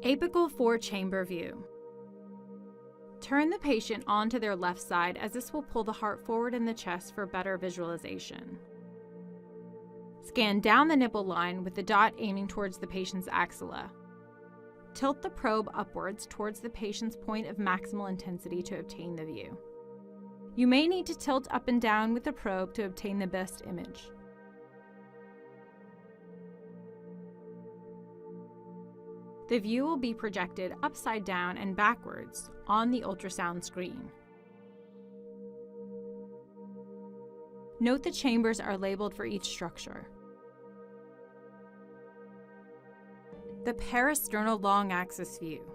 Apical 4-chamber view. Turn the patient onto their left side, as this will pull the heart forward in the chest for better visualization. Scan down the nipple line with the dot aiming towards the patient's axilla. Tilt the probe upwards towards the patient's point of maximal intensity to obtain the view. You may need to tilt up and down with the probe to obtain the best image. The view will be projected upside down and backwards on the ultrasound screen. Note the chambers are labeled for each structure. The parasternal long axis view.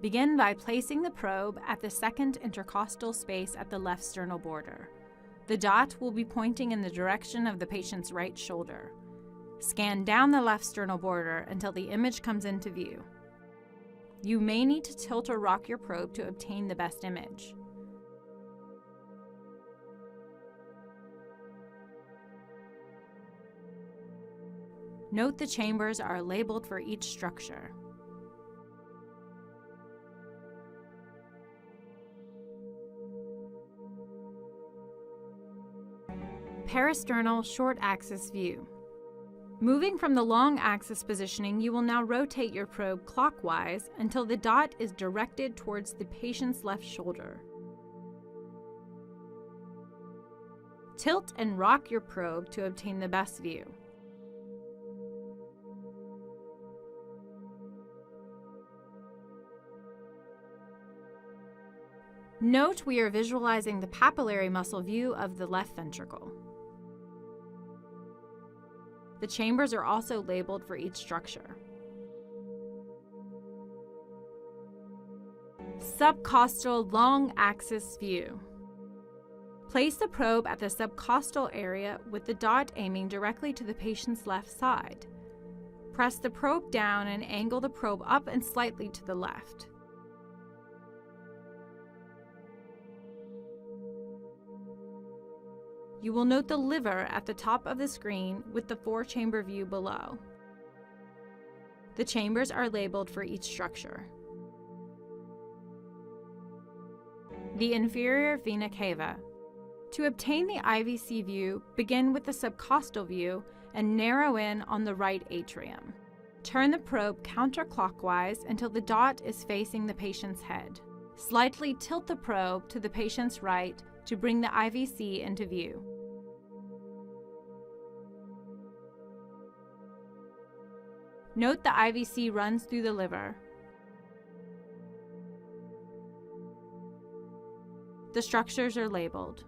Begin by placing the probe at the second intercostal space at the left sternal border. The dot will be pointing in the direction of the patient's right shoulder. Scan down the left sternal border until the image comes into view. You may need to tilt or rock your probe to obtain the best image. Note the chambers are labeled for each structure. Parasternal short axis view. Moving from the long axis positioning, you will now rotate your probe clockwise until the dot is directed towards the patient's left shoulder. Tilt and rock your probe to obtain the best view. Note we are visualizing the papillary muscle view of the left ventricle. The chambers are also labeled for each structure. Subcostal long axis view. Place the probe at the subcostal area with the dot aiming directly to the patient's left side. Press the probe down and angle the probe up and slightly to the left. You will note the liver at the top of the screen with the 4-chamber view below. The chambers are labeled for each structure. The inferior vena cava. To obtain the IVC view, begin with the subcostal view and narrow in on the right atrium. Turn the probe counterclockwise until the dot is facing the patient's head. Slightly tilt the probe to the patient's right to bring the IVC into view. Note the IVC runs through the liver. The structures are labeled.